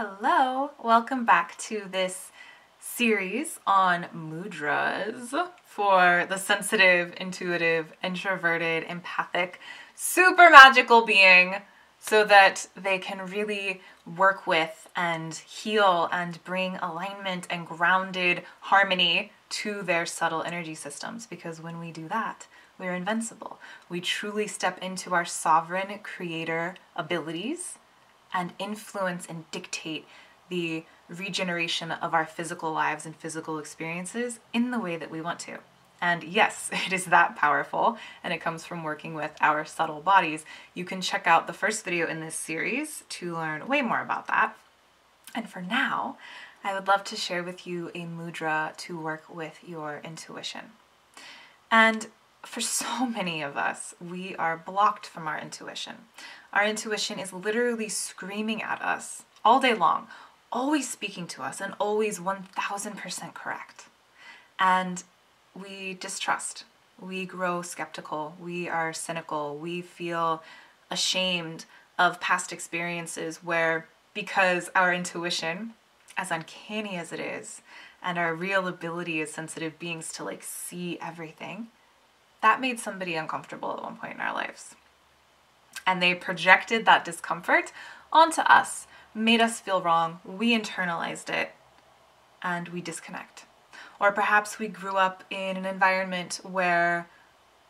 Hello, welcome back to this series on mudras for the sensitive, intuitive, introverted, empathic, super magical being so that they can really work with and heal and bring alignment and grounded harmony to their subtle energy systems. Because when we do that, we're invincible. We truly step into our sovereign creator abilities and influence and dictate the regeneration of our physical lives and physical experiences in the way that we want to. And yes, it is that powerful, and it comes from working with our subtle bodies. You can check out the first video in this series to learn way more about that. And for now, I would love to share with you a mudra to work with your intuition. And for so many of us, we are blocked from our intuition. Our intuition is literally screaming at us all day long, always speaking to us and always 1000% correct. And we distrust, we grow skeptical, we are cynical, we feel ashamed of past experiences where, because our intuition, as uncanny as it is, and our real ability as sensitive beings to see everything, that made somebody uncomfortable at one point in our lives. And they projected that discomfort onto us, made us feel wrong, we internalized it, and we disconnect. Or perhaps we grew up in an environment where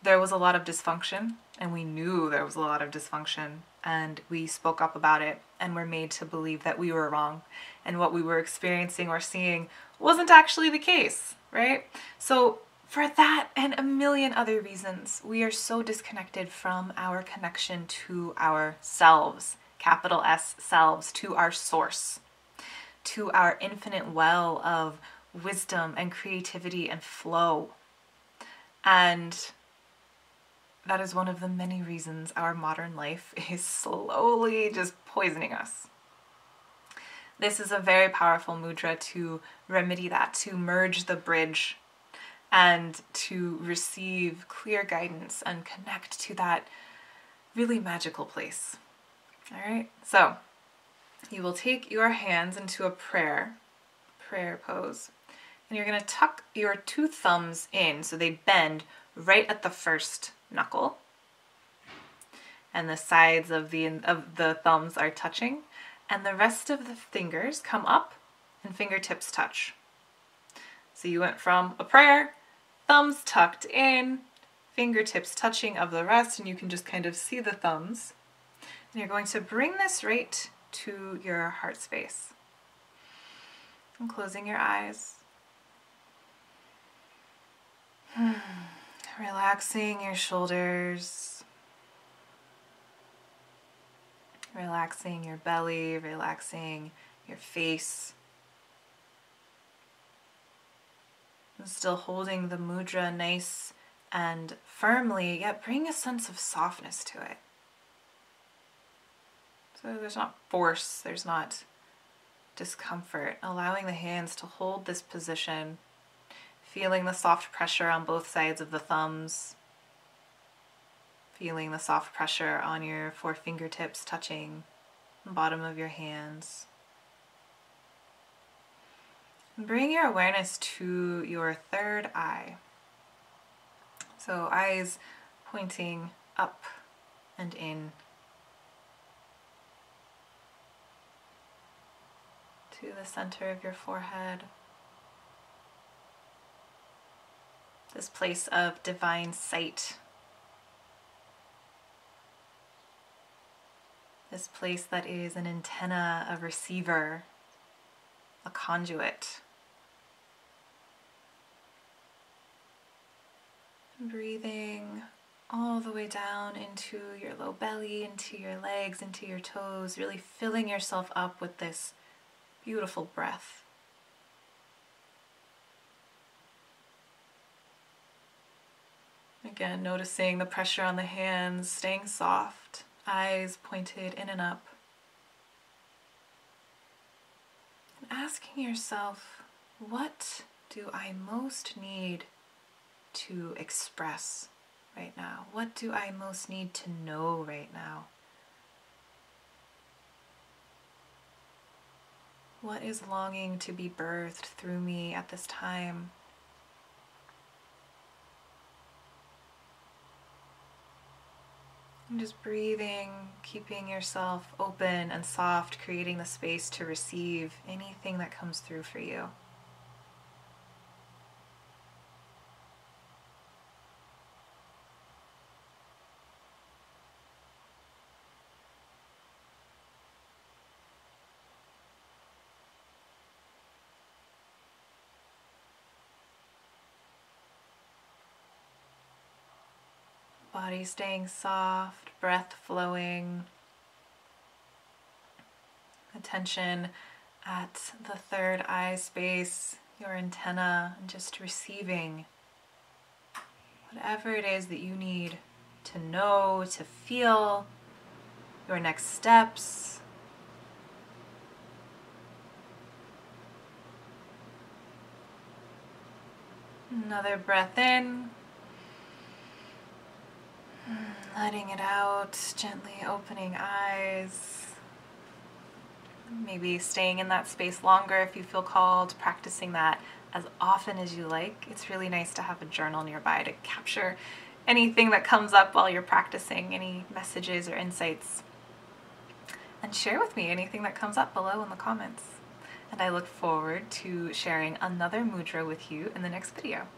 there was a lot of dysfunction, and we knew there was a lot of dysfunction, and we spoke up about it, and were made to believe that we were wrong, and what we were experiencing or seeing wasn't actually the case, right? So for that and a million other reasons, we are so disconnected from our connection to ourselves, capital S selves, to our source, to our infinite well of wisdom and creativity and flow. And that is one of the many reasons our modern life is slowly just poisoning us. This is a very powerful mudra to remedy that, to merge the bridge and to receive clear guidance and connect to that really magical place. All right, so you will take your hands into a prayer pose, and you're going to tuck your two thumbs in so they bend right at the first knuckle, and the sides of the thumbs are touching, and the rest of the fingers come up and fingertips touch. So you went from a prayer, thumbs tucked in, fingertips touching of the rest, and you can just kind of see the thumbs. And you're going to bring this right to your heart space. And closing your eyes. Relaxing your shoulders. Relaxing your belly, relaxing your face. And still holding the mudra nice and firmly, yet bring a sense of softness to it. So there's not force, there's not discomfort. Allowing the hands to hold this position, feeling the soft pressure on both sides of the thumbs, feeling the soft pressure on your four fingertips touching the bottom of your hands. Bring your awareness to your third eye. So eyes pointing up and in to the center of your forehead. This place of divine sight. This place that is an antenna, a receiver, a conduit. Breathing all the way down into your low belly, into your legs, into your toes, really filling yourself up with this beautiful breath. Again, noticing the pressure on the hands, staying soft, eyes pointed in and up. And asking yourself, what do I most need to express right now? What do I most need to know right now? What is longing to be birthed through me at this time? And just breathing, keeping yourself open and soft, creating the space to receive anything that comes through for you. Body staying soft, breath flowing, attention at the third eye space, your antenna, and just receiving whatever it is that you need to know, to feel, your next steps. Another breath in. Letting it out, gently opening eyes. Maybe staying in that space longer if you feel called, practicing that as often as you like. It's really nice to have a journal nearby to capture anything that comes up while you're practicing, any messages or insights. And share with me anything that comes up below in the comments. And I look forward to sharing another mudra with you in the next video.